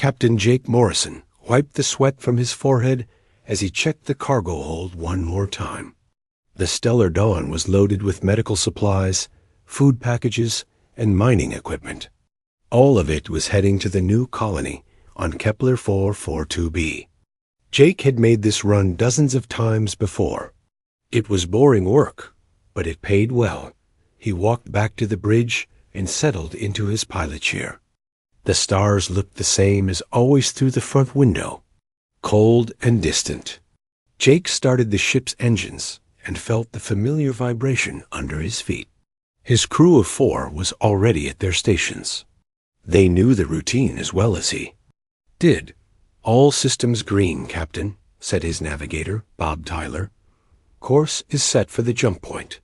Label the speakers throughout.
Speaker 1: Captain Jake Morrison wiped the sweat from his forehead as he checked the cargo hold one more time. The Stellar Dawn was loaded with medical supplies, food packages, and mining equipment. All of it was heading to the new colony on Kepler 442b. Jake had made this run dozens of times before. It was boring work, but it paid well. He walked back to the bridge and settled into his pilot chair. The stars looked the same as always through the front window, cold and distant. Jake started the ship's engines and felt the familiar vibration under his feet. His crew of 4 was already at their stations. They knew the routine as well as he did. "All systems green, Captain," said his navigator, Bob Tyler. "Course is set for the jump point."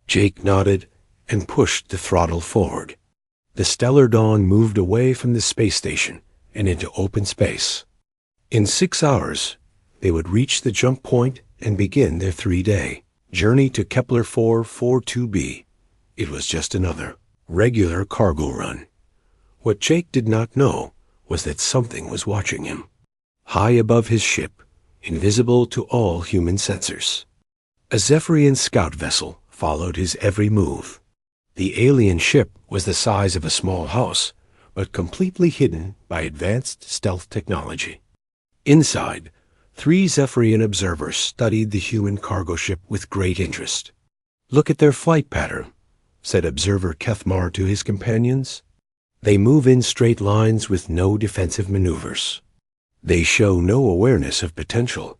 Speaker 1: Jake nodded and pushed the throttle forward. The Stellar Dawn moved away from the space station and into open space. In 6 hours, they would reach the jump point and begin their 3-day journey to Kepler 442b. It was just another regular cargo run. What Jake did not know was that something was watching him. High above his ship, invisible to all human sensors, a Zephyrian scout vessel followed his every move. The alien ship was the size of a small house, but completely hidden by advanced stealth technology. Inside, 3 Zephyrian observers studied the human cargo ship with great interest. "Look at their flight pattern," said Observer Kethmar to his companions. "They move in straight lines with no defensive maneuvers. They show no awareness of potential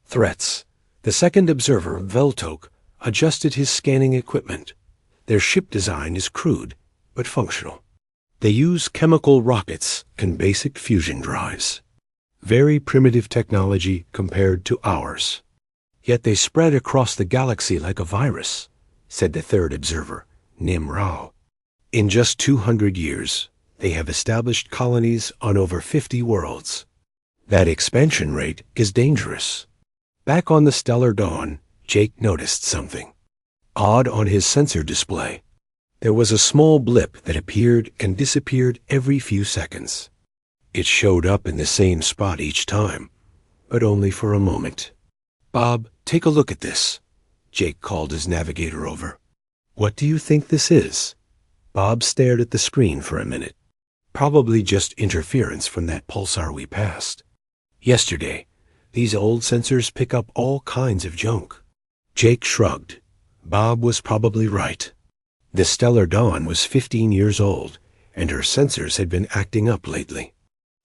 Speaker 1: threats." The second observer, Veltok, adjusted his scanning equipment. Their ship design is crude, but functional. They use chemical rockets and basic fusion drives. Very primitive technology compared to ours. Yet they spread across the galaxy like a virus, said the third observer, Nim Rao. In just 200 years, they have established colonies on over 50 worlds. That expansion rate is dangerous. Back on the Stellar Dawn, Jake noticed something odd on his sensor display. There was a small blip that appeared and disappeared every few seconds. It showed up in the same spot each time, but only for a moment. "Bob, take a look at this," Jake called his navigator over. "What do you think this is?" Bob stared at the screen for a minute. "Probably just interference from that pulsar we passed yesterday. These old sensors pick up all kinds of junk." Jake shrugged. Bob was probably right. The Stellar Dawn was 15 years old, and her sensors had been acting up lately.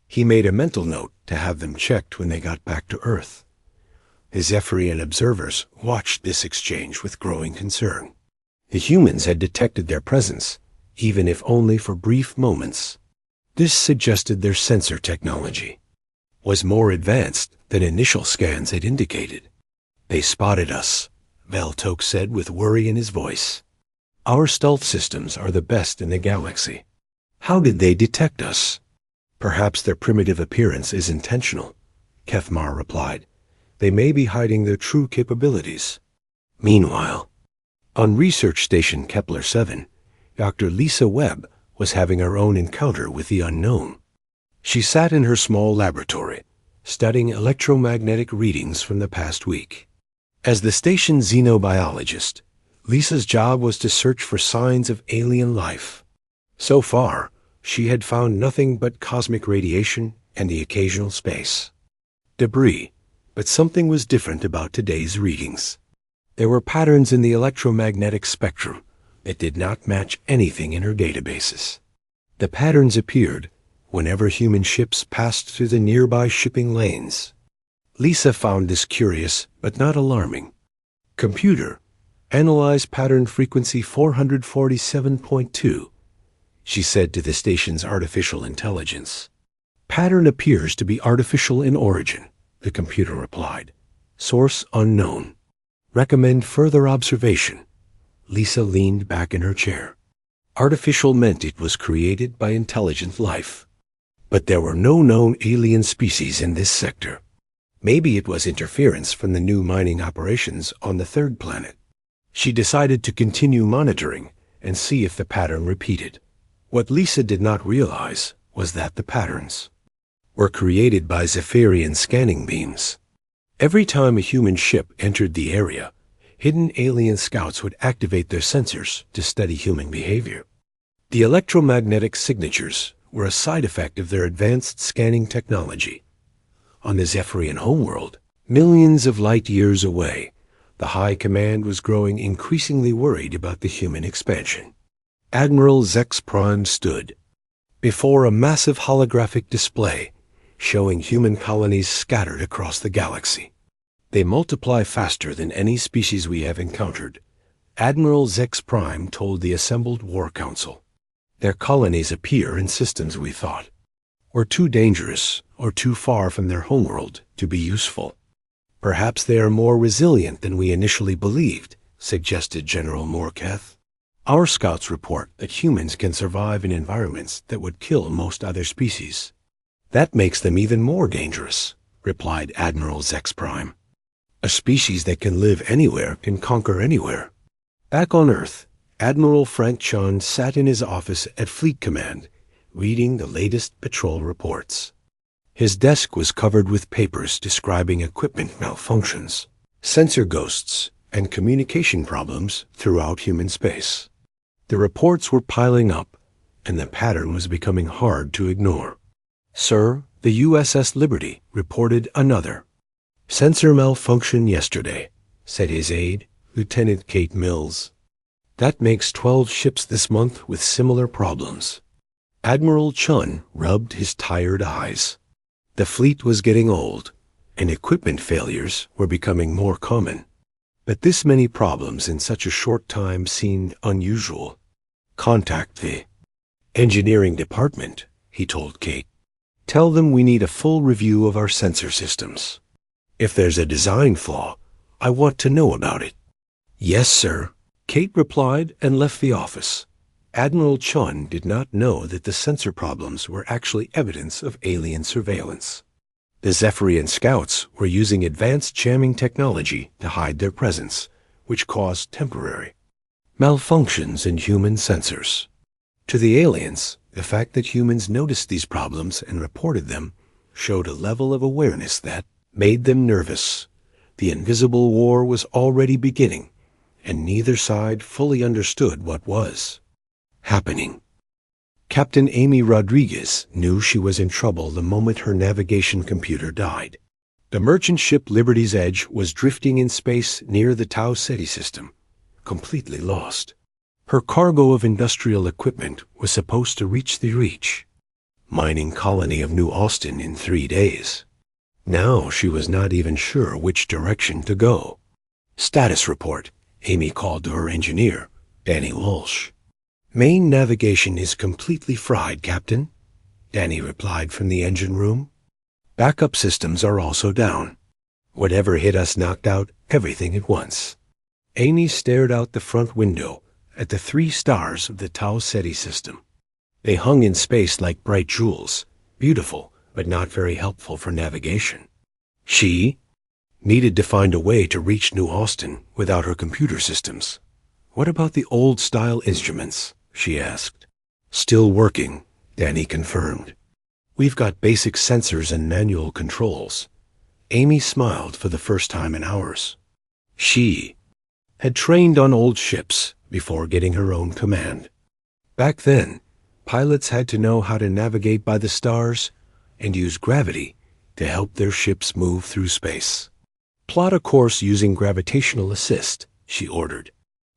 Speaker 1: He made a mental note to have them checked when they got back to Earth. The Zephyrian observers watched this exchange with growing concern. The humans had detected their presence, even if only for brief moments. This suggested their sensor technology was more advanced than initial scans had indicated. "They spotted us," Veltok said with worry in his voice. "Our stealth systems are the best in the galaxy. How did they detect us?" "Perhaps their primitive appearance is intentional," Kethmar replied. "They may be hiding their true capabilities." Meanwhile, on Research Station Kepler 7, Dr. Lisa Webb was having her own encounter with the unknown. She sat in her small laboratory, studying electromagnetic readings from the past week. As the station's xenobiologist, Lisa's job was to search for signs of alien life. So far, she had found nothing but cosmic radiation and the occasional space debris, but something was different about today's readings. There were patterns in the electromagnetic spectrum that did not match anything in her databases. The patterns appeared whenever human ships passed through the nearby shipping lanes. Lisa found this curious but not alarming. "Computer, analyze pattern frequency 447.2, she said to the station's artificial intelligence. "Pattern appears to be artificial in origin," the computer replied. "Source unknown. Recommend further observation." Lisa leaned back in her chair. Artificial meant it was created by intelligent life. But there were no known alien species in this sector. Maybe it was interference from the new mining operations on the third planet. She decided to continue monitoring and see if the pattern repeated. What Lisa did not realize was that the patterns were created by Zephyrian scanning beams. Every time a human ship entered the area, hidden alien scouts would activate their sensors to study human behavior. The electromagnetic signatures were a side effect of their advanced scanning technology. On the Zephyrian homeworld, millions of light years away, the High Command was growing increasingly worried about the human expansion. Admiral Zex Prime stood before a massive holographic display showing human colonies scattered across the galaxy. They multiply faster than any species we have encountered, Admiral Zex Prime told the assembled War Council. Their colonies appear in systems we thought were too dangerous or too far from their homeworld to be useful. Perhaps they are more resilient than we initially believed, suggested General Morketh. Our scouts report that humans can survive in environments that would kill most other species. That makes them even more dangerous, replied Admiral Zex Prime. A species that can live anywhere can conquer anywhere. Back on Earth, Admiral Frank Chun sat in his office at Fleet Command, reading the latest patrol reports. His desk was covered with papers describing equipment malfunctions, sensor ghosts, and communication problems throughout human space. The reports were piling up, and the pattern was becoming hard to ignore. Sir, the USS Liberty reported another sensor malfunction yesterday, said his aide, Lieutenant Kate Mills. That makes 12 ships this month with similar problems. Admiral Chun rubbed his tired eyes. The fleet was getting old, and equipment failures were becoming more common. But this many problems in such a short time seemed unusual. Contact the engineering department, he told Kate. Tell them we need a full review of our sensor systems. If there's a design flaw, I want to know about it. Yes, sir, Kate replied and left the office. Admiral Chun did not know that the sensor problems were actually evidence of alien surveillance. The Zephyrian scouts were using advanced jamming technology to hide their presence, which caused temporary malfunctions in human sensors. To the aliens, the fact that humans noticed these problems and reported them showed a level of awareness that made them nervous. The invisible war was already beginning, and neither side fully understood what was happening. Captain Amy Rodriguez knew she was in trouble the moment her navigation computer died. The merchant ship Liberty's Edge was drifting in space near the Tau Ceti system, completely lost. Her cargo of industrial equipment was supposed to reach the Reach, mining colony of New Austin, in 3 days. Now she was not even sure which direction to go. Status report, Amy called to her engineer, Danny Walsh. Main navigation is completely fried, Captain, Danny replied from the engine room. Backup systems are also down. Whatever hit us knocked out everything at once. Amy stared out the front window at the 3 stars of the Tau Ceti system. They hung in space like bright jewels, beautiful but not very helpful for navigation. She needed to find a way to reach New Austin without her computer systems. What about the old-style instruments? She asked. Still working, Danny confirmed. We've got basic sensors and manual controls. Amy smiled for the first time in hours. She had trained on old ships before getting her own command. Back then, pilots had to know how to navigate by the stars and use gravity to help their ships move through space. Plot a course using gravitational assist, she ordered.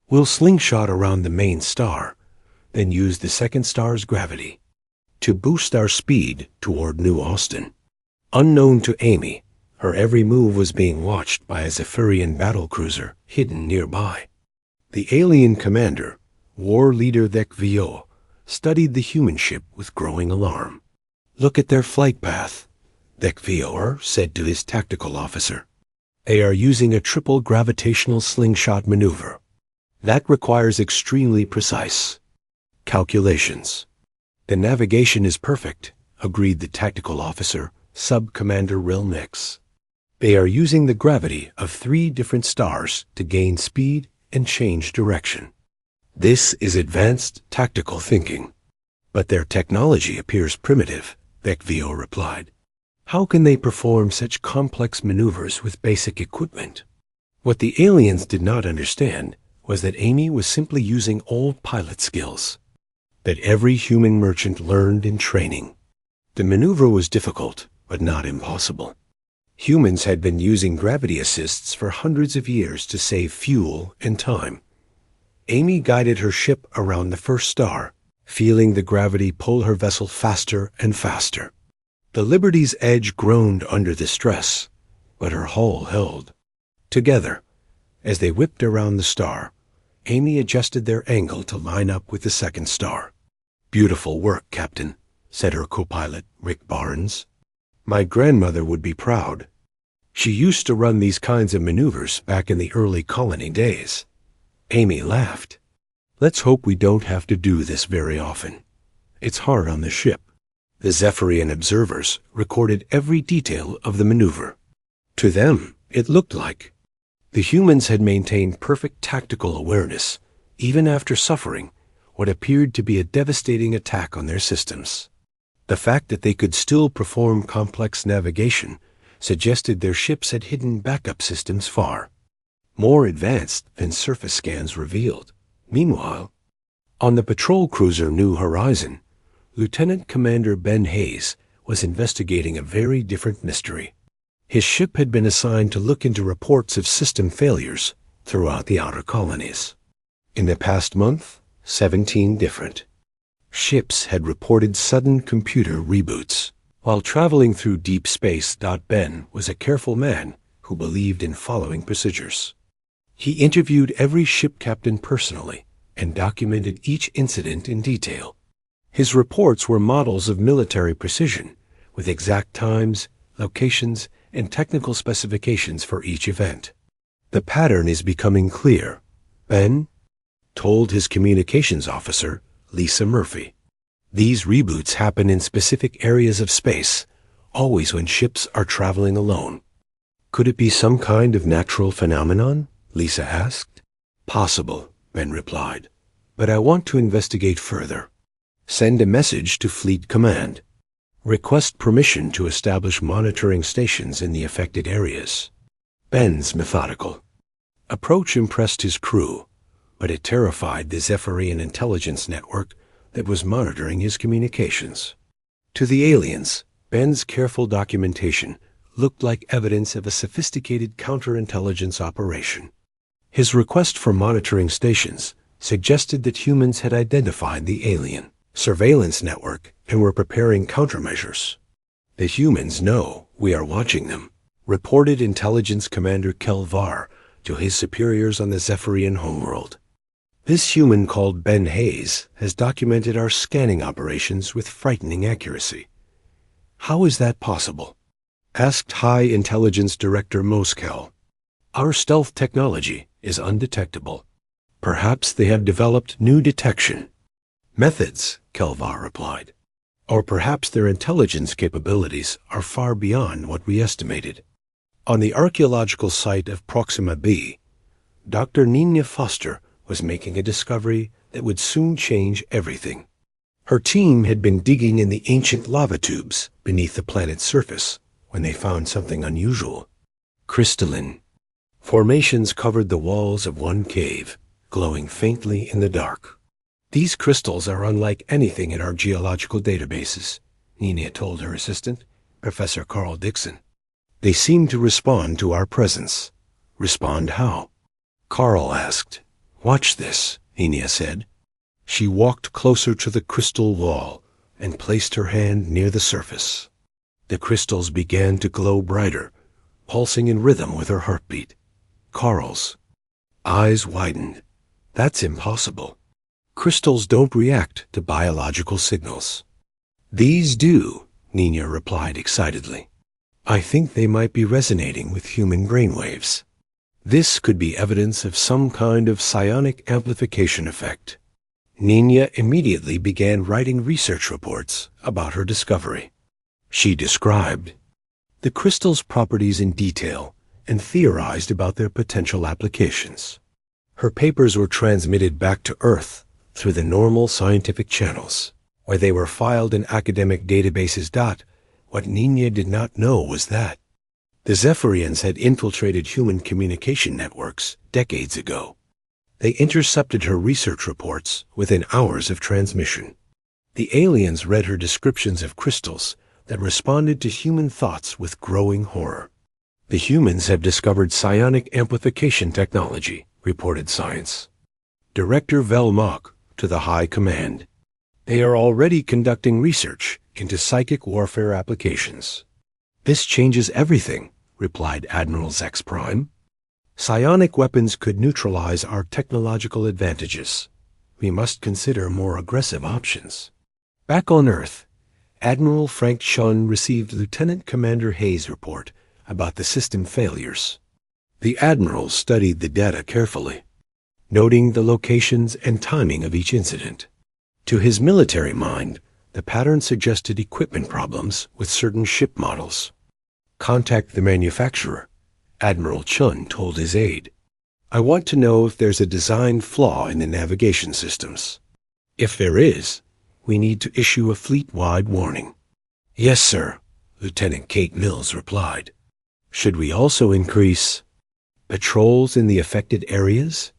Speaker 1: We'll slingshot around the main star, then use the second star's gravity to boost our speed toward New Austin. Unknown to Amy, her every move was being watched by a Zephyrian battlecruiser hidden nearby. The alien commander, War Leader Thekvio, studied the human ship with growing alarm. Look at their flight path, Thekvio said to his tactical officer. They are using a triple gravitational slingshot maneuver. That requires extremely precise calculations. The navigation is perfect, agreed the tactical officer, Sub-Commander Rilmix. They are using the gravity of 3 different stars to gain speed and change direction. This is advanced tactical thinking. But their technology appears primitive, Thekvio replied. How can they perform such complex maneuvers with basic equipment? What the aliens did not understand was that Amy was simply using old pilot skills that every human merchant learned in training. The maneuver was difficult, but not impossible. Humans had been using gravity assists for hundreds of years to save fuel and time. Amy guided her ship around the first star, feeling the gravity pull her vessel faster and faster. The Liberty's edge groaned under the stress, but her hull held. Together, as they whipped around the star, Amy adjusted their angle to line up with the second star. "Beautiful work, Captain," said her co-pilot, Rick Barnes. "My grandmother would be proud. She used to run these kinds of maneuvers back in the early colony days." Amy laughed. "Let's hope we don't have to do this very often. It's hard on the ship." The Zephyrian observers recorded every detail of the maneuver. To them, it looked like the humans had maintained perfect tactical awareness, even after suffering what appeared to be a devastating attack on their systems. The fact that they could still perform complex navigation suggested their ships had hidden backup systems far more advanced than surface scans revealed. Meanwhile, on the patrol cruiser New Horizon, Lieutenant Commander Ben Hayes was investigating a very different mystery. His ship had been assigned to look into reports of system failures throughout the outer colonies. In the past month, 17 different ships had reported sudden computer reboots. While traveling through deep space, Ben was a careful man who believed in following procedures. He interviewed every ship captain personally and documented each incident in detail. His reports were models of military precision, with exact times, locations, and technical specifications for each event. "The pattern is becoming clear," Ben told his communications officer, Lisa Murphy. "These reboots happen in specific areas of space, always when ships are traveling alone." "Could it be some kind of natural phenomenon?" Lisa asked. "Possible," Ben replied, "but I want to investigate further. Send a message to Fleet Command. Request permission to establish monitoring stations in the affected areas." Ben's methodical approach impressed his crew, but it terrified the Zephyrian intelligence network that was monitoring his communications. To the aliens, Ben's careful documentation looked like evidence of a sophisticated counterintelligence operation. His request for monitoring stations suggested that humans had identified the alien surveillance network and were preparing countermeasures. "The humans know we are watching them," reported Intelligence Commander Kelvar to his superiors on the Zephyrian homeworld. "This human called Ben Hayes has documented our scanning operations with frightening accuracy." "How is that possible?" asked High Intelligence Director Moskel. "Our stealth technology is undetectable. Perhaps they have developed new detection methods," Kelvar replied. "Or perhaps their intelligence capabilities are far beyond what we estimated." On the archaeological site of Proxima B, Dr. Nina Foster was making a discovery that would soon change everything. Her team had been digging in the ancient lava tubes beneath the planet's surface when they found something unusual. Crystalline formations covered the walls of one cave, glowing faintly in the dark. "These crystals are unlike anything in our geological databases," Nina told her assistant, Professor Carl Dixon. "They seem to respond to our presence." "Respond how?" Carl asked. "Watch this," Nina said. She walked closer to the crystal wall and placed her hand near the surface. The crystals began to glow brighter, pulsing in rhythm with her heartbeat. Carl's eyes widened. "That's impossible. Crystals don't react to biological signals." "These do," Nina replied excitedly. "I think they might be resonating with human brainwaves. This could be evidence of some kind of psionic amplification effect." Nina immediately began writing research reports about her discovery. She described the crystal's properties in detail and theorized about their potential applications. Her papers were transmitted back to Earth through the normal scientific channels, where they were filed in academic databases. What Nina did not know was that the Zephyrians had infiltrated human communication networks decades ago. They intercepted her research reports within hours of transmission. The aliens read her descriptions of crystals that responded to human thoughts with growing horror. The humans have discovered psionic amplification technology, reported Science. Director Velmach to the High Command. They are already conducting research into psychic warfare applications. This changes everything, replied Admiral Zex Prime. Psionic weapons could neutralize our technological advantages. We must consider more aggressive options. Back on Earth, Admiral Frank Chun received Lieutenant Commander Hayes' report about the system failures. The Admiral studied the data carefully, noting the locations and timing of each incident. To his military mind, the pattern suggested equipment problems with certain ship models. Contact the manufacturer, Admiral Chun told his aide. I want to know if there's a design flaw in the navigation systems. If there is, we need to issue a fleet-wide warning. Yes, sir, Lieutenant Kate Mills replied. Should we also increase patrols in the affected areas?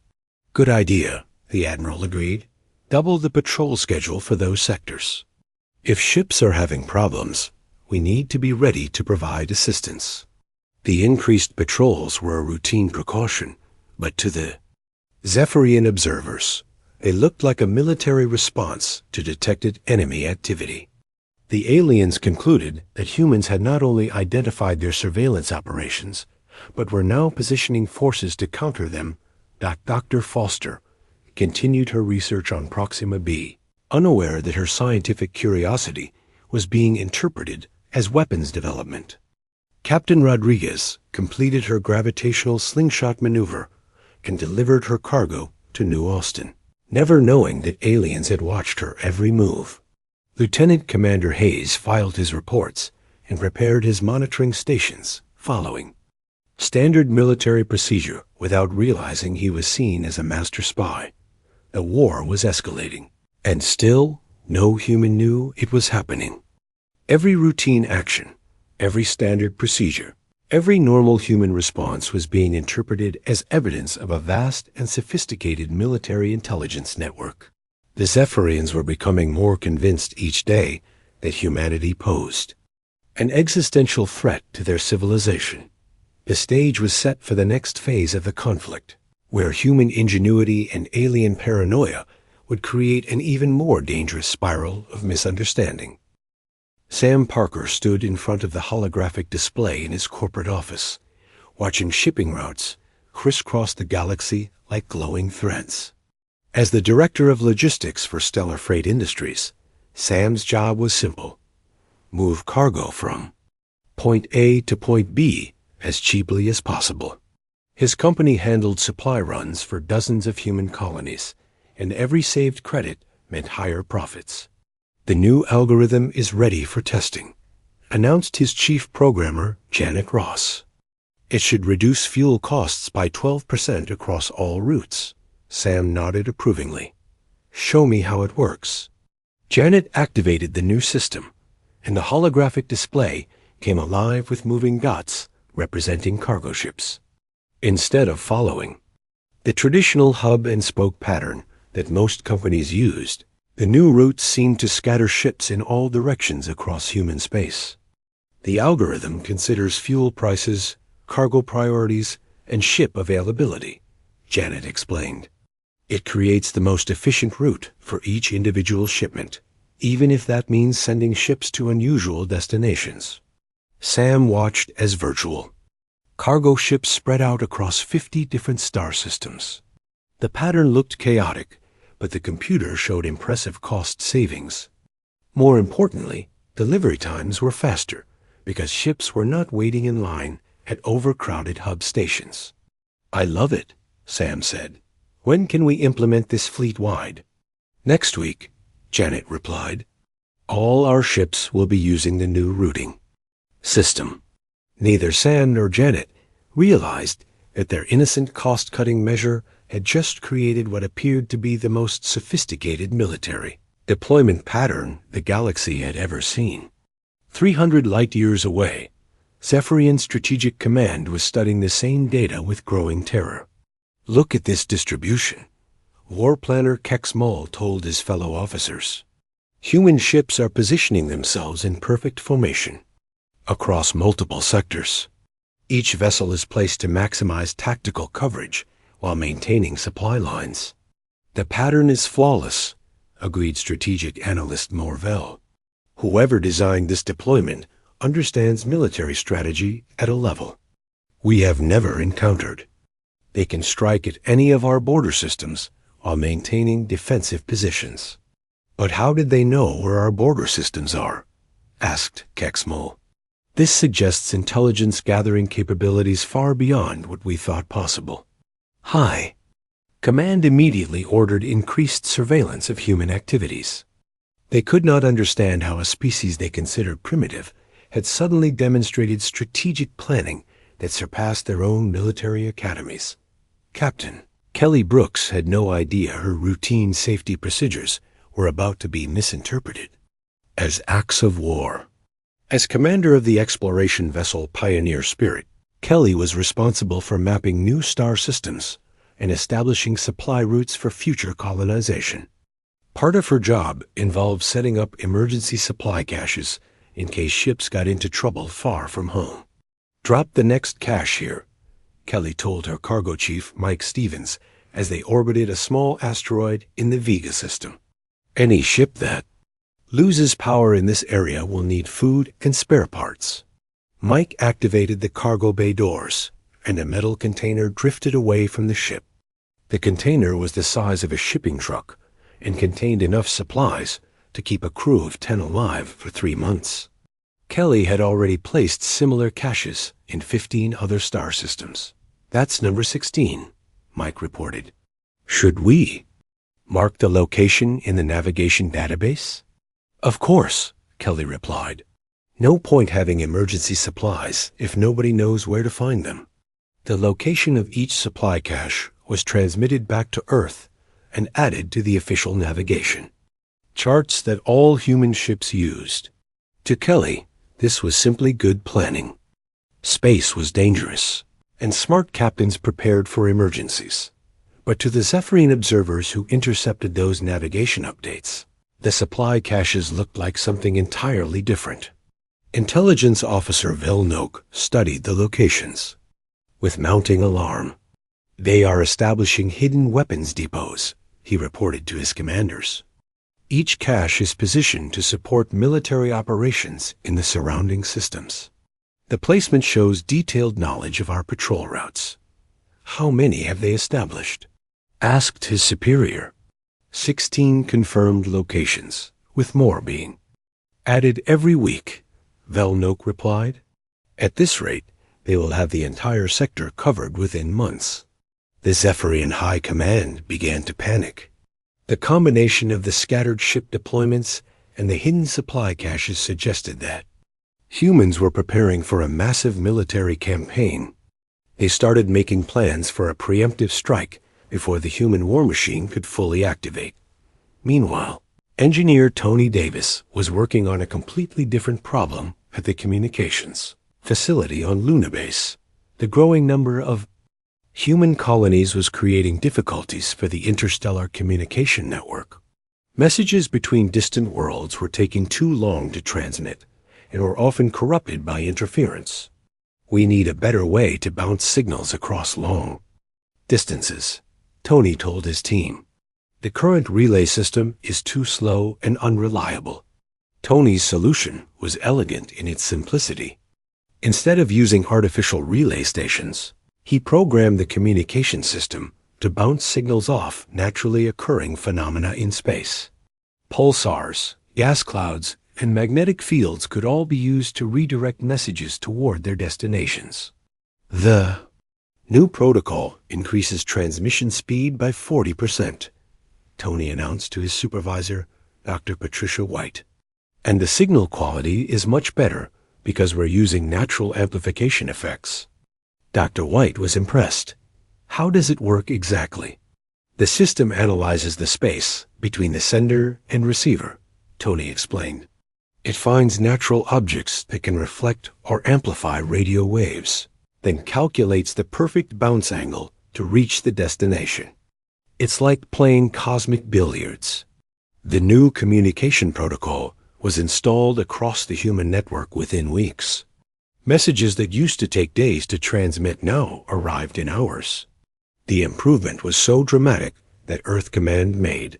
Speaker 1: Good idea, the Admiral agreed. Double the patrol schedule for those sectors. If ships are having problems, we need to be ready to provide assistance. The increased patrols were a routine precaution, but to the Zephyrian observers, they looked like a military response to detected enemy activity. The aliens concluded that humans had not only identified their surveillance operations, but were now positioning forces to counter them. Dr. Foster continued her research on Proxima b, unaware that her scientific curiosity was being interpreted as weapons development. Captain Rodriguez completed her gravitational slingshot maneuver and delivered her cargo to New Austin, never knowing that aliens had watched her every move. Lieutenant Commander Hayes filed his reports and prepared his monitoring stations following standard military procedure without realizing he was seen as a master spy. The war was escalating, and still no human knew it was happening. Every routine action, every standard procedure, every normal human response was being interpreted as evidence of a vast and sophisticated military intelligence network. The Zephyrians were becoming more convinced each day that humanity posed an existential threat to their civilization. The stage was set for the next phase of the conflict, where human ingenuity and alien paranoia would create an even more dangerous spiral of misunderstanding. Sam Parker stood in front of the holographic display in his corporate office, watching shipping routes crisscross the galaxy like glowing threads. As the director of logistics for Stellar Freight Industries, Sam's job was simple: move cargo from point A to point B as cheaply as possible. His company handled supply runs for dozens of human colonies, and every saved credit meant higher profits. The new algorithm is ready for testing, announced his chief programmer, Janet Ross. It should reduce fuel costs by 12% across all routes. Sam nodded approvingly. Show me how it works. Janet activated the new system, and the holographic display came alive with moving dots representing cargo ships. Instead of following the traditional hub and spoke pattern that most companies used, the new routes seemed to scatter ships in all directions across human space. The algorithm considers fuel prices, cargo priorities, and ship availability, Janet explained. It creates the most efficient route for each individual shipment, even if that means sending ships to unusual destinations. Sam watched as virtual cargo ships spread out across 50 different star systems. The pattern looked chaotic, but the computer showed impressive cost savings. More importantly, delivery times were faster because ships were not waiting in line at overcrowded hub stations. I love it, Sam said. When can we implement this fleet-wide? Next week, Janet replied. All our ships will be using the new routing system. Neither Sam nor Janet realized that their innocent cost-cutting measure had just created what appeared to be the most sophisticated military deployment pattern the galaxy had ever seen. 300 light-years away, Zephyrian Strategic Command was studying the same data with growing terror. "Look at this distribution," War Planner Kex Mull told his fellow officers. "Human ships are positioning themselves in perfect formation across multiple sectors. Each vessel is placed to maximize tactical coverage while maintaining supply lines. The pattern is flawless," agreed strategic analyst Morvell. "Whoever designed this deployment understands military strategy at a level we have never encountered. They can strike at any of our border systems while maintaining defensive positions." "But how did they know where our border systems are?" asked Kex Mull. "This suggests intelligence gathering capabilities far beyond what we thought possible." Hi. Command immediately ordered increased surveillance of human activities. They could not understand how a species they considered primitive had suddenly demonstrated strategic planning that surpassed their own military academies. Captain Kelly Brooks had no idea her routine safety procedures were about to be misinterpreted as acts of war. As commander of the exploration vessel Pioneer Spirit, Kelly was responsible for mapping new star systems and establishing supply routes for future colonization. Part of her job involved setting up emergency supply caches in case ships got into trouble far from home. "Drop the next cache here," Kelly told her cargo chief Mike Stevens as they orbited a small asteroid in the Vega system. "Any ship that loses power in this area will need food and spare parts." Mike activated the cargo bay doors, and a metal container drifted away from the ship. The container was the size of a shipping truck and contained enough supplies to keep a crew of 10 alive for 3 months. Kelly had already placed similar caches in 15 other star systems. "That's number 16, Mike reported. "Should we mark the location in the navigation database?" "Of course," Kelly replied. "No point having emergency supplies if nobody knows where to find them." The location of each supply cache was transmitted back to Earth and added to the official navigation charts that all human ships used. To Kelly, this was simply good planning. Space was dangerous, and smart captains prepared for emergencies. But to the Zephyrian observers who intercepted those navigation updates, the supply caches looked like something entirely different. Intelligence Officer Velnoke studied the locations with mounting alarm. "They are establishing hidden weapons depots," he reported to his commanders. "Each cache is positioned to support military operations in the surrounding systems. The placement shows detailed knowledge of our patrol routes." "How many have they established?" asked his superior. 16 confirmed locations, with more being added every week," Velnoke replied. "At this rate, they will have the entire sector covered within months." The Zephyrian High Command began to panic. The combination of the scattered ship deployments and the hidden supply caches suggested that humans were preparing for a massive military campaign. They started making plans for a preemptive strike before the human war machine could fully activate. Meanwhile, engineer Tony Davis was working on a completely different problem at the communications facility on Lunabase. The growing number of human colonies was creating difficulties for the interstellar communication network. Messages between distant worlds were taking too long to transmit and were often corrupted by interference. "We need a better way to bounce signals across long distances," Tony told his team. "The current relay system is too slow and unreliable." Tony's solution was elegant in its simplicity. Instead of using artificial relay stations, he programmed the communication system to bounce signals off naturally occurring phenomena in space. Pulsars, gas clouds, and magnetic fields could all be used to redirect messages toward their destinations. The new protocol increases transmission speed by 40%, Tony announced to his supervisor, Dr. Patricia White. "And the signal quality is much better because we're using natural amplification effects." Dr. White was impressed. "How does it work exactly?" "The system analyzes the space between the sender and receiver," Tony explained. It finds natural objects that can reflect or amplify radio waves, then calculates the perfect bounce angle to reach the destination. It's like playing cosmic billiards. The new communication protocol was installed across the human network within weeks. Messages that used to take days to transmit now arrived in hours. The improvement was so dramatic that Earth Command made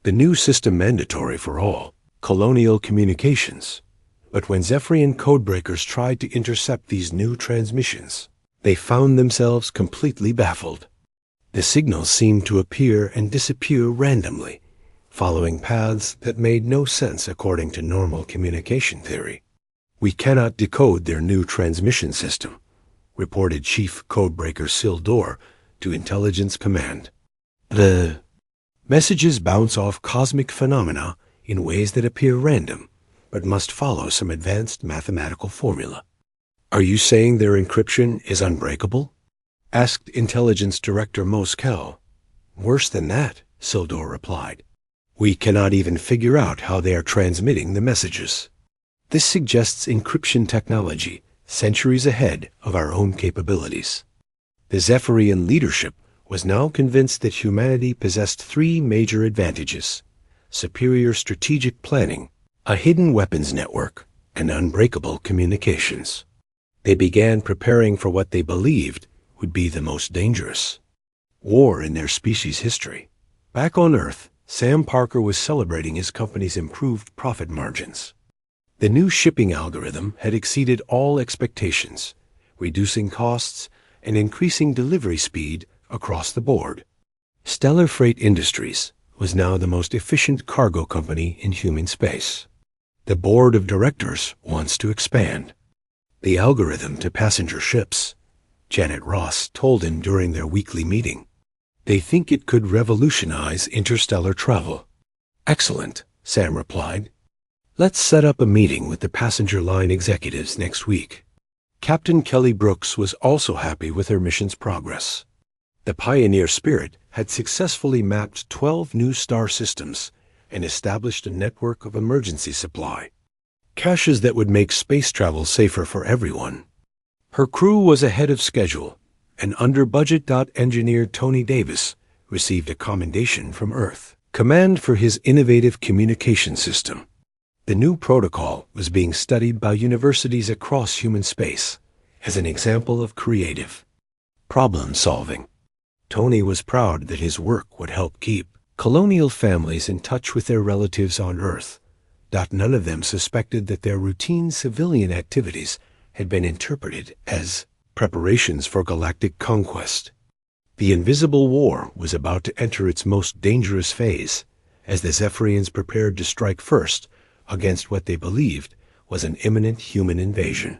Speaker 1: the new system mandatory for all colonial communications. But when Zephyrian codebreakers tried to intercept these new transmissions, they found themselves completely baffled. The signals seemed to appear and disappear randomly, following paths that made no sense according to normal communication theory. "We cannot decode their new transmission system," reported Chief Codebreaker Sildor to Intelligence Command. "The messages bounce off cosmic phenomena in ways that appear random, but must follow some advanced mathematical formula." "Are you saying their encryption is unbreakable?" asked Intelligence Director Moskel. "Worse than that," Sildor replied. "We cannot even figure out how they are transmitting the messages. This suggests encryption technology centuries ahead of our own capabilities." The Zephyrian leadership was now convinced that humanity possessed three major advantages: superior strategic planning, a hidden weapons network, and unbreakable communications. They began preparing for what they believed would be the most dangerous war in their species' history. Back on Earth, Sam Parker was celebrating his company's improved profit margins. The new shipping algorithm had exceeded all expectations, reducing costs and increasing delivery speed across the board. Stellar Freight Industries was now the most efficient cargo company in human space. The board of directors wants to expand the algorithm to passenger ships, Janet Ross told him during their weekly meeting. They think it could revolutionize interstellar travel. "Excellent," Sam replied. "Let's set up a meeting with the passenger line executives next week." Captain Kelly Brooks was also happy with her mission's progress. The Pioneer Spirit had successfully mapped 12 new star systems and established a network of emergency supply, caches that would make space travel safer for everyone. Her crew was ahead of schedule, and under-budget. Engineer Tony Davis received a commendation from Earth Command for his innovative communication system. The new protocol was being studied by universities across human space as an example of creative problem-solving. Tony was proud that his work would help keep colonial families in touch with their relatives on Earth. None of them suspected that their routine civilian activities had been interpreted as preparations for galactic conquest. The Invisible War was about to enter its most dangerous phase, as the Zephyrians prepared to strike first against what they believed was an imminent human invasion.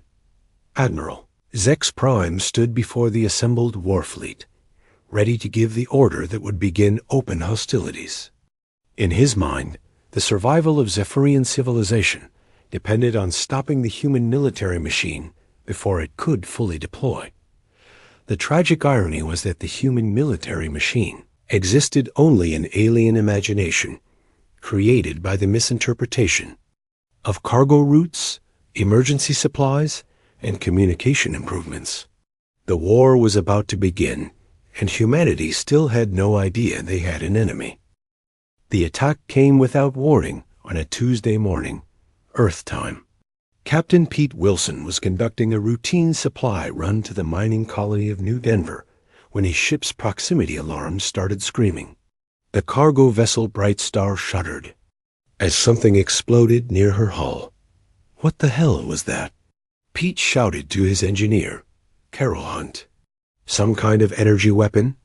Speaker 1: Admiral Zex Prime stood before the assembled war fleet, ready to give the order that would begin open hostilities. In his mind, the survival of Zephyrian civilization depended on stopping the human military machine before it could fully deploy. The tragic irony was that the human military machine existed only in alien imagination, created by the misinterpretation of cargo routes, emergency supplies, and communication improvements. The war was about to begin, and humanity still had no idea they had an enemy. The attack came without warning on a Tuesday morning, Earth time. Captain Pete Wilson was conducting a routine supply run to the mining colony of New Denver when his ship's proximity alarm started screaming. The cargo vessel Bright Star shuddered as something exploded near her hull. What the hell was that? Pete shouted to his engineer, Carol Hunt. "Some kind of energy weapon?"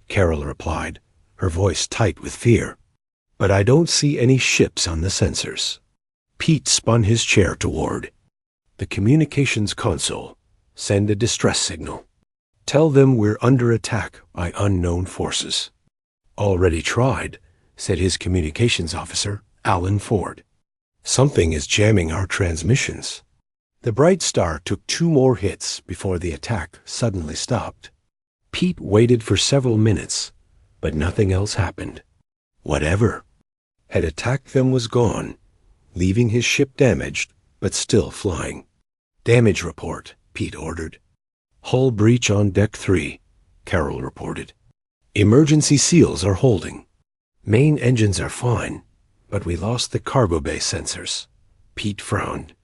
Speaker 1: Carol replied, her voice tight with fear. "But I don't see any ships on the sensors." Pete spun his chair toward the communications console. "Send a distress signal. Tell them we're under attack by unknown forces." "Already tried," said his communications officer, Alan Ford. "Something is jamming our transmissions." The Bright Star took 2 more hits before the attack suddenly stopped. Pete waited for several minutes, but nothing else happened. Whatever had attacked them was gone, leaving his ship damaged, but still flying. "Damage report," Pete ordered. "Hull breach on Deck 3, Carol reported. "Emergency seals are holding. Main engines are fine, but we lost the cargo bay sensors." Pete frowned.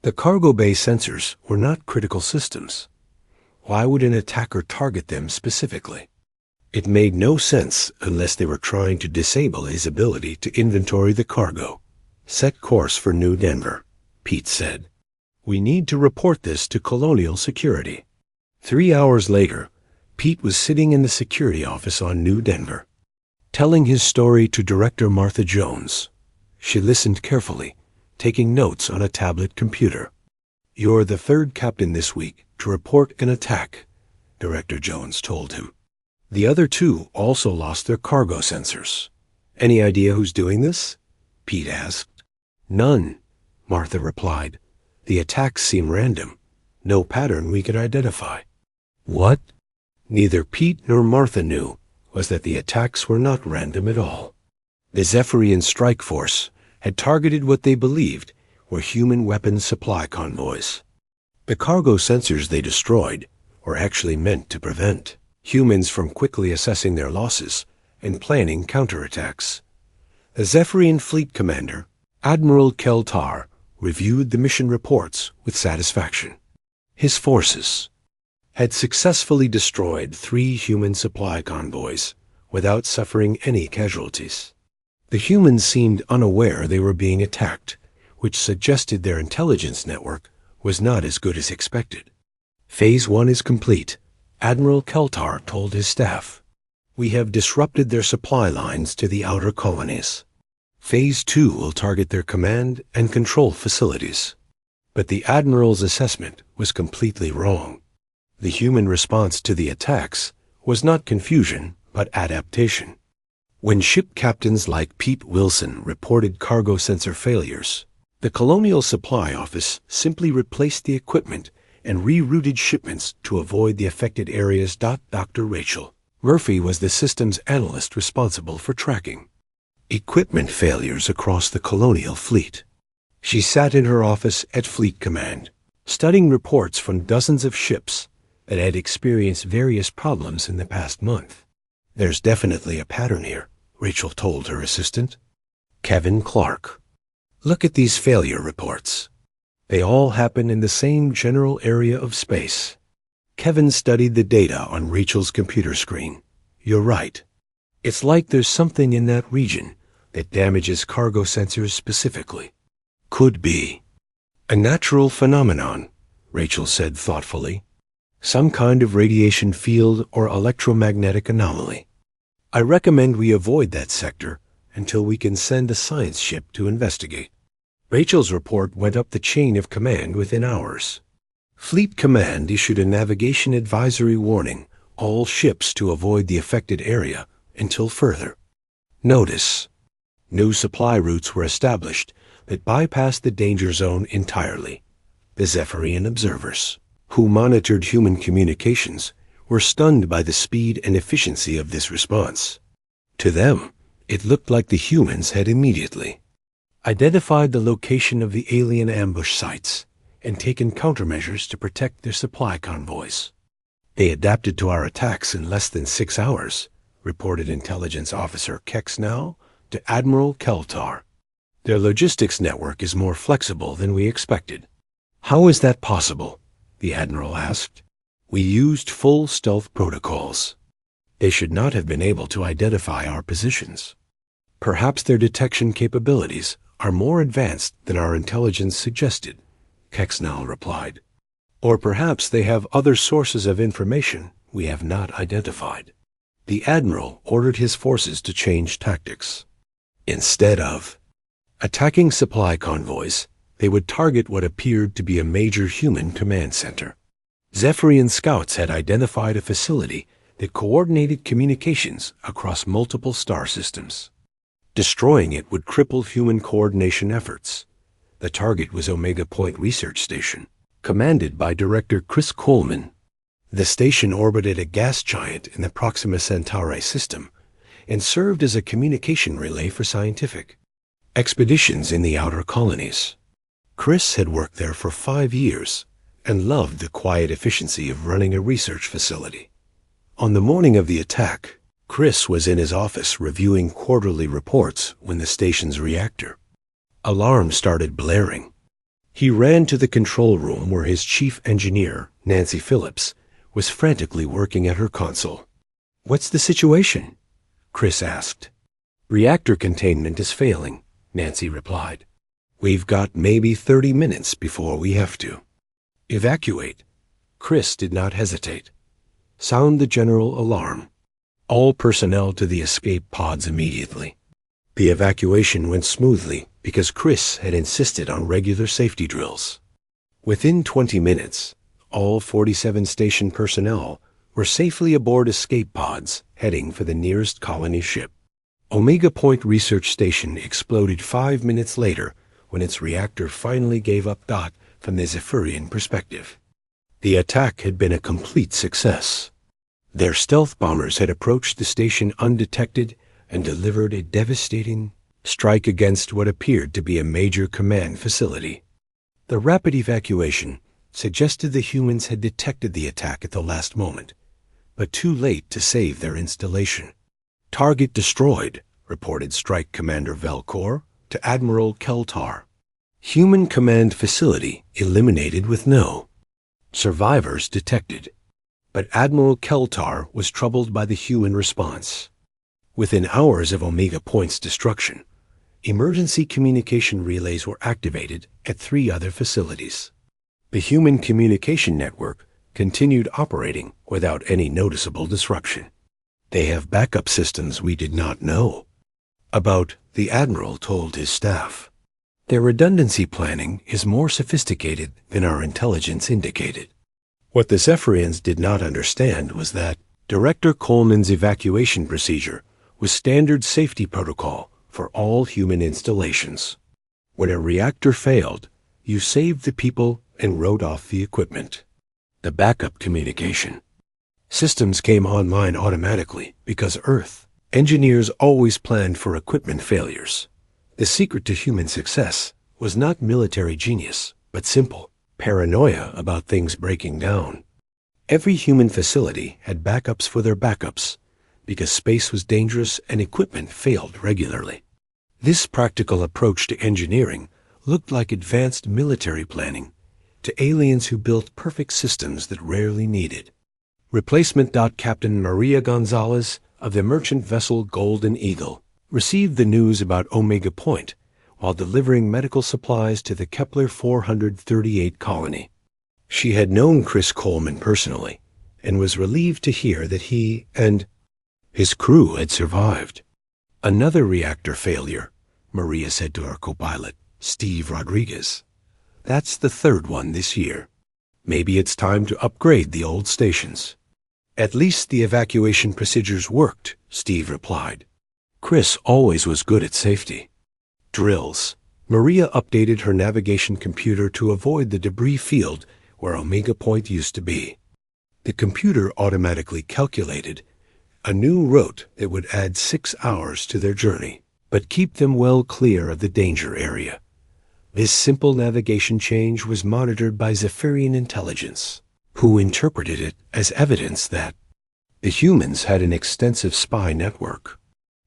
Speaker 1: The cargo bay sensors were not critical systems. Why would an attacker target them specifically? It made no sense unless they were trying to disable his ability to inventory the cargo. "Set course for New Denver," Pete said. "We need to report this to Colonial Security." 3 hours later, Pete was sitting in the security office on New Denver, telling his story to Director Martha Jones. She listened carefully, taking notes on a tablet computer. "You're the third captain this week to report an attack," Director Jones told him. "The other two also lost their cargo sensors. Any idea who's doing this?" Pete asked. "None," Martha replied. "The attacks seem random. No pattern we could identify." What neither Pete nor Martha knew was that the attacks were not random at all. The Zephyrian strike force had targeted what they believed were human weapons supply convoys. The cargo sensors they destroyed were actually meant to prevent humans from quickly assessing their losses and planning counterattacks. The Zephyrian fleet commander, Admiral Keltar, reviewed the mission reports with satisfaction. His forces had successfully destroyed 3 human supply convoys without suffering any casualties. The humans seemed unaware they were being attacked, which suggested their intelligence network was not as good as expected. "Phase 1 is complete," Admiral Keltar told his staff. "We have disrupted their supply lines to the outer colonies. Phase 2 will target their command and control facilities." But the Admiral's assessment was completely wrong. The human response to the attacks was not confusion, but adaptation. When ship captains like Pete Wilson reported cargo sensor failures, the Colonial Supply Office simply replaced the equipment and rerouted shipments to avoid the affected areas. Dr. Rachel Murphy was the systems analyst responsible for tracking equipment failures across the Colonial fleet. She sat in her office at Fleet Command, studying reports from dozens of ships that had experienced various problems in the past month. "There's definitely a pattern here," Rachel told her assistant, Kevin Clark. "Look at these failure reports. They all happen in the same general area of space." Kevin studied the data on Rachel's computer screen. "You're right. It's like there's something in that region that damages cargo sensors specifically." "Could be a natural phenomenon," Rachel said thoughtfully. "Some kind of radiation field or electromagnetic anomaly. I recommend we avoid that sector until we can send a science ship to investigate." Rachel's report went up the chain of command within hours. Fleet Command issued a navigation advisory warning all ships to avoid the affected area until further notice. New supply routes were established that bypassed the danger zone entirely. The Zephyrian observers, who monitored human communications, were stunned by the speed and efficiency of this response. To them, it looked like the humans had immediately identified the location of the alien ambush sites and taken countermeasures to protect their supply convoys. "They adapted to our attacks in less than 6 hours, reported Intelligence Officer Kexnell to Admiral Keltar. "Their logistics network is more flexible than we expected." "How is that possible?" the Admiral asked. "We used full stealth protocols. They should not have been able to identify our positions. Perhaps their detection capabilities are more advanced than our intelligence suggested," Kexnell replied. "Or perhaps they have other sources of information we have not identified." The Admiral ordered his forces to change tactics. Instead of attacking supply convoys, they would target what appeared to be a major human command center. Zephyrian scouts had identified a facility that coordinated communications across multiple star systems. Destroying it would cripple human coordination efforts. The target was Omega Point Research Station, commanded by Director Chris Coleman. The station orbited a gas giant in the Proxima Centauri system and served as a communication relay for Scientific. expeditions in the outer colonies. Chris had worked there for 5 years and loved the quiet efficiency of running a research facility. On the morning of the attack, Chris was in his office reviewing quarterly reports when the station's reactor alarm started blaring. He ran to the control room where his chief engineer, Nancy Phillips, was frantically working at her console. "What's the situation?" Chris asked. "Reactor containment is failing," Nancy replied. "We've got maybe 30 minutes before we have to evacuate." Chris did not hesitate. "Sound the general alarm. All personnel to the escape pods immediately." The evacuation went smoothly because Chris had insisted on regular safety drills. Within 20 minutes, all 47 station personnel were safely aboard escape pods heading for the nearest colony ship. Omega Point Research Station exploded 5 minutes later when its reactor finally gave up dot from the Zephyrian perspective. The attack had been a complete success. Their stealth bombers had approached the station undetected and delivered a devastating strike against what appeared to be a major command facility. The rapid evacuation suggested the humans had detected the attack at the last moment, but too late to save their installation. "Target destroyed," reported Strike Commander Velcor to Admiral Keltar. "Human command facility eliminated with no survivors detected." But Admiral Keltar was troubled by the human response. Within hours of Omega Point's destruction, emergency communication relays were activated at 3 other facilities. The human communication network continued operating without any noticeable disruption. "They have backup systems we did not know about," the Admiral told his staff. "Their redundancy planning is more sophisticated than our intelligence indicated." What the Zephyrians did not understand was that Director Coleman's evacuation procedure was standard safety protocol for all human installations. When a reactor failed, you saved the people and wrote off the equipment. The backup communication systems came online automatically because Earth engineers always planned for equipment failures. The secret to human success was not military genius, but simple paranoia about things breaking down. Every human facility had backups for their backups because space was dangerous and equipment failed regularly. This practical approach to engineering looked like advanced military planning to aliens who built perfect systems that rarely needed. Replacement. Captain Maria Gonzalez of the merchant vessel Golden Eagle received the news about Omega Point while delivering medical supplies to the Kepler 438 colony. She had known Chris Coleman personally and was relieved to hear that he and his crew had survived. "Another reactor failure," Maria said to her co-pilot, Steve Rodriguez. "That's the 3rd one this year. Maybe it's time to upgrade the old stations." "At least the evacuation procedures worked," Steve replied. Chris always was good at safety drills. Maria updated her navigation computer to avoid the debris field where Omega Point used to be. The computer automatically calculated a new route that would add 6 hours to their journey, but keep them well clear of the danger area. This simple navigation change was monitored by Zephyrian intelligence, who interpreted it as evidence that the humans had an extensive spy network.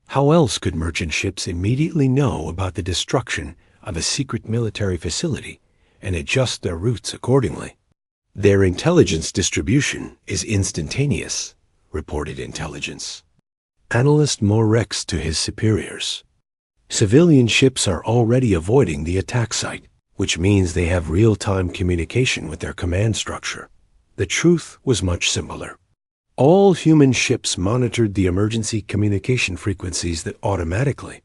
Speaker 1: How else could merchant ships immediately know about the destruction of a secret military facility and adjust their routes accordingly? "Their intelligence distribution is instantaneous," reported intelligence analyst Morex to his superiors. "Civilian ships are already avoiding the attack site, which means they have real-time communication with their command structure." The truth was much simpler. All human ships monitored the emergency communication frequencies that automatically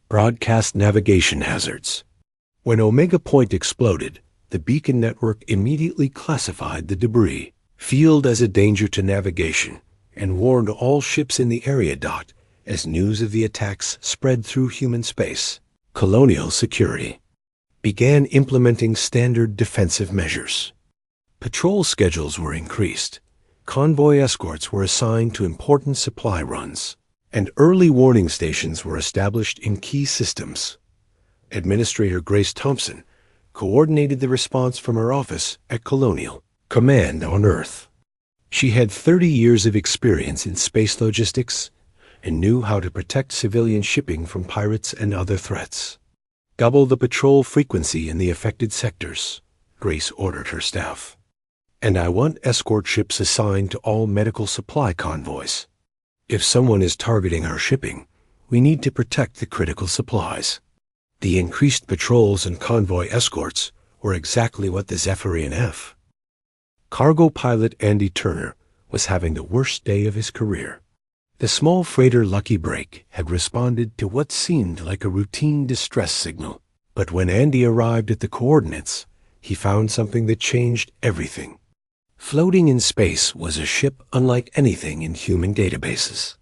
Speaker 1: broadcast navigation hazards. When Omega Point exploded, the beacon network immediately classified the debris field as a danger to navigation and warned all ships in the area. As news of the attacks spread through human space, Colonial Security began implementing standard defensive measures. Patrol schedules were increased, convoy escorts were assigned to important supply runs, and early warning stations were established in key systems. Administrator Grace Thompson coordinated the response from her office at Colonial Command on Earth. She had 30 years of experience in space logistics and knew how to protect civilian shipping from pirates and other threats. Double the patrol frequency in the affected sectors, Grace ordered her staff. And I want escort ships assigned to all medical supply convoys. If someone is targeting our shipping, we need to protect the critical supplies. The increased patrols and convoy escorts were exactly what the Zephyrian F. Cargo pilot Andy Turner was having the worst day of his career. The small freighter Lucky Break had responded to what seemed like a routine distress signal, but when Andy arrived at the coordinates, he found something that changed everything. Floating in space was a ship unlike anything in human databases.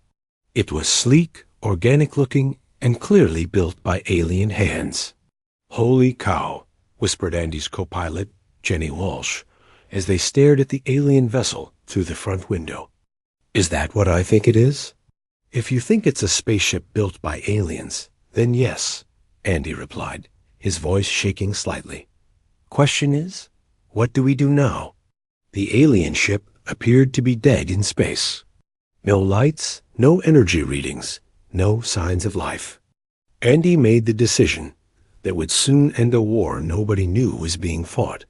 Speaker 1: It was sleek, organic-looking, and clearly built by alien hands. "Holy cow," whispered Andy's co-pilot, Jenny Walsh, as they stared at the alien vessel through the front window. "Is that what I think it is?" "If you think it's a spaceship built by aliens, then yes," Andy replied, his voice shaking slightly. "Question is, what do we do now?" The alien ship appeared to be dead in space. No lights, no energy readings, no signs of life. Andy made the decision that would soon end a war nobody knew was being fought.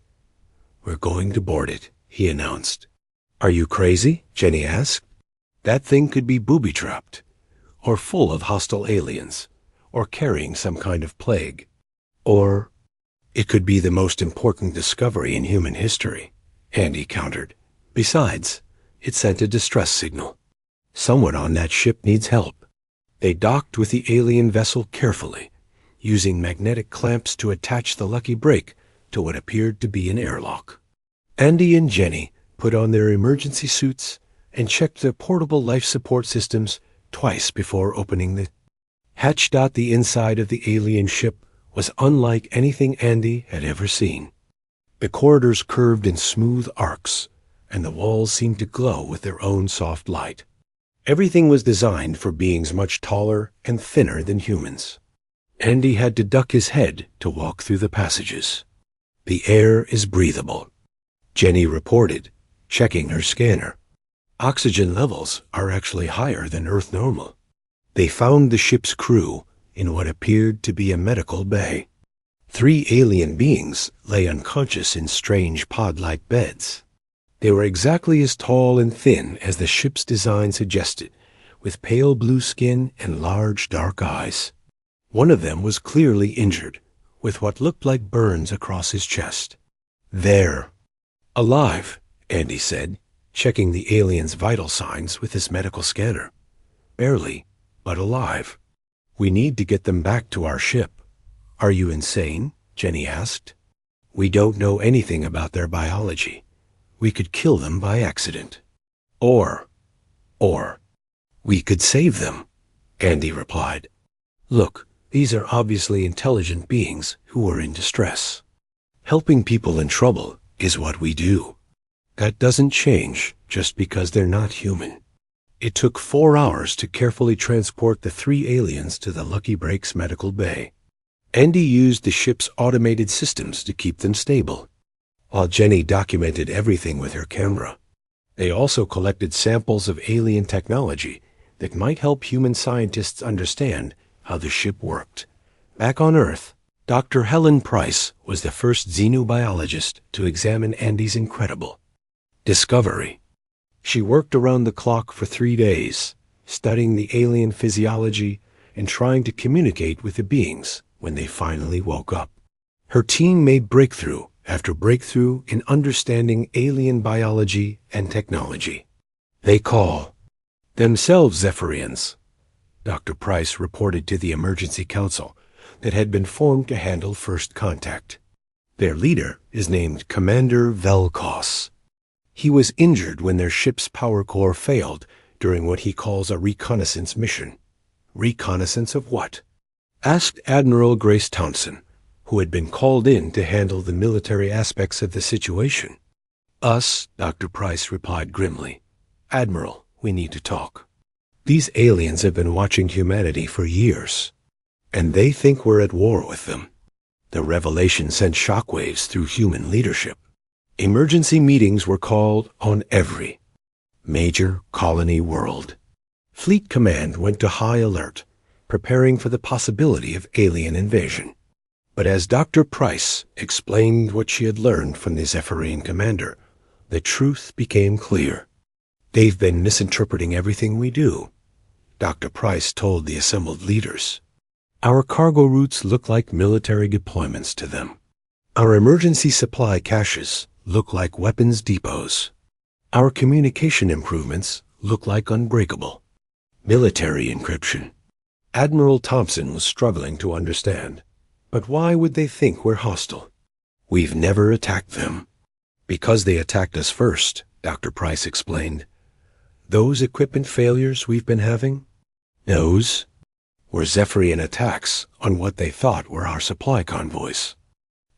Speaker 1: "We're going to board it," he announced. "Are you crazy?" Jenny asked. "That thing could be booby-trapped, or full of hostile aliens, or carrying some kind of plague. Or it could be the most important discovery in human history," Andy countered. "Besides, it sent a distress signal. Someone on that ship needs help." They docked with the alien vessel carefully, using magnetic clamps to attach the Lucky Break to what appeared to be an airlock. Andy and Jenny put on their emergency suits and checked their portable life support systems twice before opening the hatch. The inside of the alien ship was unlike anything Andy had ever seen. The corridors curved in smooth arcs, and the walls seemed to glow with their own soft light. Everything was designed for beings much taller and thinner than humans. Andy had to duck his head to walk through the passages. "The air is breathable," Jenny reported, checking her scanner. "Oxygen levels are actually higher than Earth normal." They found the ship's crew in what appeared to be a medical bay. 3 alien beings lay unconscious in strange pod-like beds. They were exactly as tall and thin as the ship's design suggested, with pale blue skin and large dark eyes. One of them was clearly injured, with what looked like burns across his chest. "There." "Alive," Andy said, checking the alien's vital signs with his medical scanner. "Barely, but alive. We need to get them back to our ship." "Are you insane?" Jenny asked. "We don't know anything about their biology. We could kill them by accident. Or we could save them," Andy replied. "Look, these are obviously intelligent beings who are in distress. Helping people in trouble is what we do. That doesn't change just because they're not human." It took 4 hours to carefully transport the 3 aliens to the Lucky Break's medical bay. Andy used the ship's automated systems to keep them stable, while Jenny documented everything with her camera. They also collected samples of alien technology that might help human scientists understand how the ship worked. Back on Earth, Dr. Helen Price was the first xenobiologist to examine Andy's incredible discovery. She worked around the clock for 3 days, studying the alien physiology and trying to communicate with the beings when they finally woke up. Her team made breakthrough after breakthrough in understanding alien biology and technology. "They call themselves Zephyrians," Dr. Price reported to the emergency council that had been formed to handle first contact. "Their leader is named Commander Velkos. He was injured when their ship's power core failed during what he calls a reconnaissance mission." "Reconnaissance of what?" asked Admiral Grace Thompson, who had been called in to handle the military aspects of the situation. "Us," Dr. Price replied grimly. "Admiral, we need to talk. These aliens have been watching humanity for years. and they think we're at war with them. The revelation sent shockwaves through human leadership. Emergency meetings were called on every major colony world. Fleet Command went to high alert, preparing for the possibility of alien invasion. But as Dr. Price explained what she had learned from the Zephyrian commander, the truth became clear. They've been misinterpreting everything we do, Dr. Price told the assembled leaders. Our cargo routes look like military deployments to them. Our emergency supply caches look like weapons depots. Our communication improvements look like unbreakable military encryption. Admiral Thompson was struggling to understand. But why would they think we're hostile? We've never attacked them. Because they attacked us first, Dr. Price explained. Those equipment failures we've been having, those were Zephyrian attacks on what they thought were our supply convoys.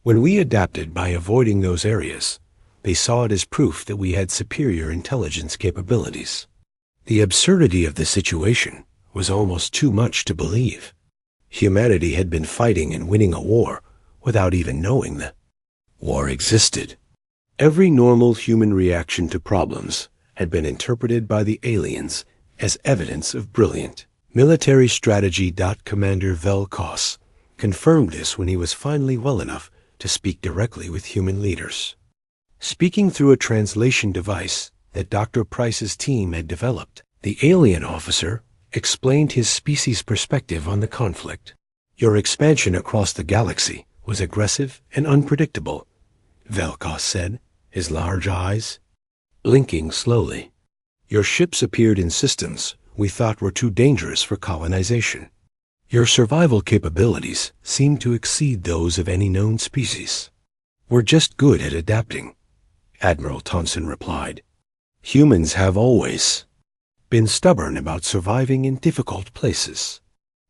Speaker 1: When we adapted by avoiding those areas, they saw it as proof that we had superior intelligence capabilities. The absurdity of the situation was almost too much to believe. Humanity had been fighting and winning a war without even knowing the war existed. Every normal human reaction to problems had been interpreted by the aliens as evidence of brilliant military strategy. Commander Velkos confirmed this when he was finally well enough to speak directly with human leaders. Speaking through a translation device that Dr. Price's team had developed, the alien officer explained his species' perspective on the conflict. Your expansion across the galaxy was aggressive and unpredictable, Velkos said, his large eyes blinking slowly. Your ships appeared in systems we thought were too dangerous for colonization. Your survival capabilities seemed to exceed those of any known species. We're just good at adapting, Admiral Thompson replied. Humans have always been stubborn about surviving in difficult places.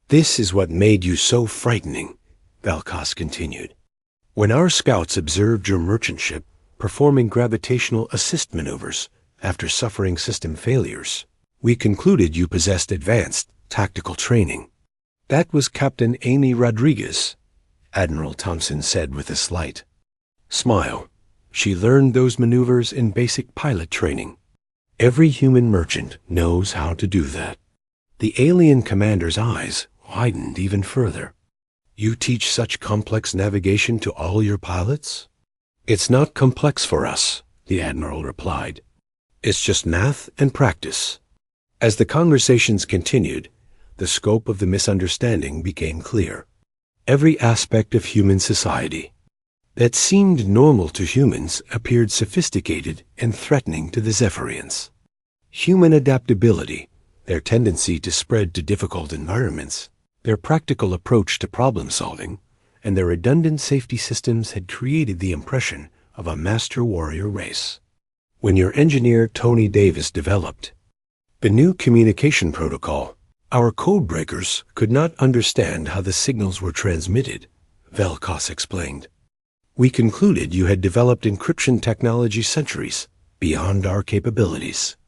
Speaker 1: This is what made you so frightening, Velkos continued. When our scouts observed your merchant ship performing gravitational assist maneuvers after suffering system failures, we concluded you possessed advanced tactical training. That was Captain Amy Rodriguez, Admiral Thompson said with a slight smile. She learned those maneuvers in basic pilot training. Every human merchant knows how to do that. The alien commander's eyes widened even further. You teach such complex navigation to all your pilots? It's not complex for us, the Admiral replied. It's just math and practice. As the conversations continued, the scope of the misunderstanding became clear. Every aspect of human society that seemed normal to humans appeared sophisticated and threatening to the Zephyrians. Human adaptability, their tendency to spread to difficult environments, their practical approach to problem-solving, and their redundant safety systems had created the impression of a master warrior race. When your engineer Tony Davis developed the new communication protocol, our codebreakers could not understand how the signals were transmitted, Velkos explained. We concluded you had developed encryption technology centuries beyond our capabilities.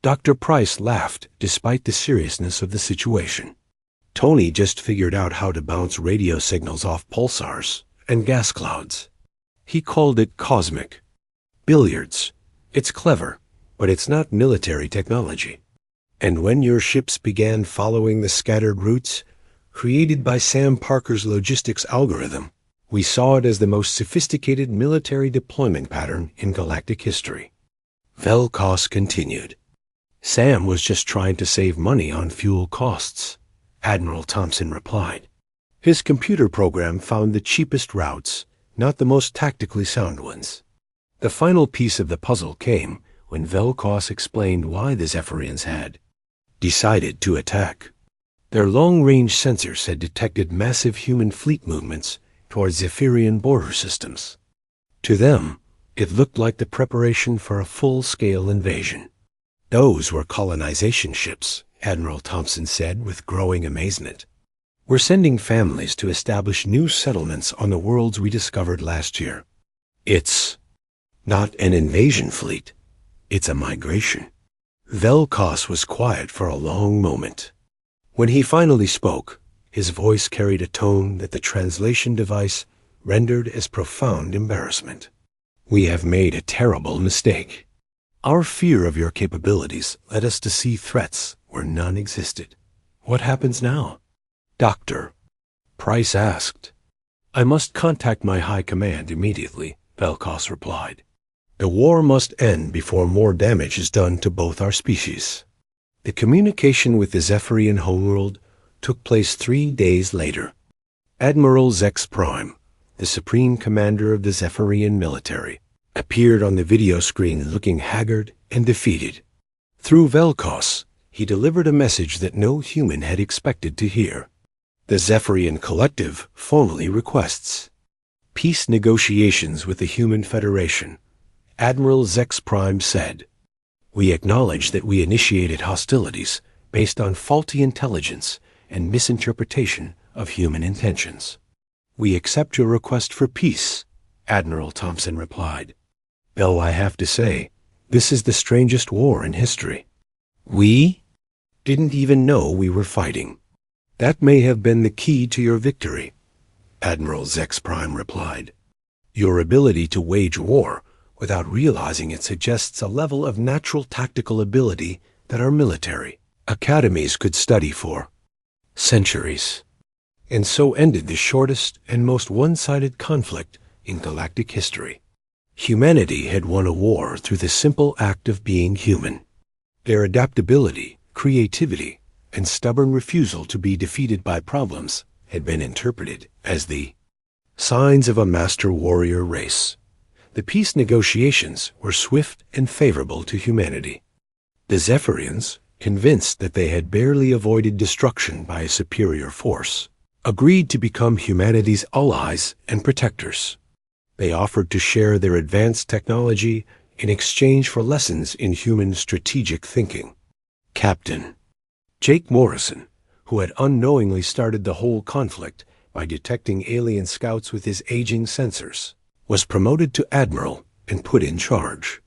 Speaker 1: Dr. Price laughed despite the seriousness of the situation. Tony just figured out how to bounce radio signals off pulsars and gas clouds. He called it cosmic billiards. It's clever, but it's not military technology. And when your ships began following the scattered routes created by Sam Parker's logistics algorithm, we saw it as the most sophisticated military deployment pattern in galactic history. Velkos continued. Sam was just trying to save money on fuel costs, Admiral Thompson replied. His computer program found the cheapest routes, not the most tactically sound ones. The final piece of the puzzle came when Velkos explained why the Zephyrians had decided to attack. Their long-range sensors had detected massive human fleet movements towards Zephyrian border systems. To them, it looked like the preparation for a full-scale invasion. Those were colonization ships, Admiral Thompson said with growing amazement. We're sending families to establish new settlements on the worlds we discovered last year. It's not an invasion fleet. It's a migration. Velkos was quiet for a long moment. When he finally spoke, His voice carried a tone that the translation device rendered as profound embarrassment. "We have made a terrible mistake. Our fear of your capabilities led us to see threats where none existed. What happens now?" "Doctor," Price asked. "I must contact my high command immediately," Velkos replied. "The war must end before more damage is done to both our species." The communication with the Zephyrian homeworld took place 3 days later. Admiral Zex Prime, the supreme commander of the Zephyrian military, appeared on the video screen looking haggard and defeated. Through Velkos, he delivered a message that no human had expected to hear. The Zephyrian Collective formally requests peace negotiations with the Human Federation. Admiral Zex Prime said, "We acknowledge that we initiated hostilities based on faulty intelligence and misinterpretation of human intentions. We accept your request for peace," Admiral Thompson replied. "Though I have to say, this is the strangest war in history. We didn't even know we were fighting." "That may have been the key to your victory," Admiral Zex Prime replied. "Your ability to wage war without realizing it suggests a level of natural tactical ability that our military academies could study for centuries." And so ended the shortest and most one-sided conflict in galactic history. Humanity had won a war through the simple act of being human. Their adaptability, creativity, and stubborn refusal to be defeated by problems had been interpreted as the signs of a master warrior race. The peace negotiations were swift and favorable to humanity. The Zephyrians, convinced that they had barely avoided destruction by a superior force, agreed to become humanity's allies and protectors. They offered to share their advanced technology in exchange for lessons in human strategic thinking. Captain Jake Morrison, who had unknowingly started the whole conflict by detecting alien scouts with his aging sensors, was promoted to admiral and put in charge.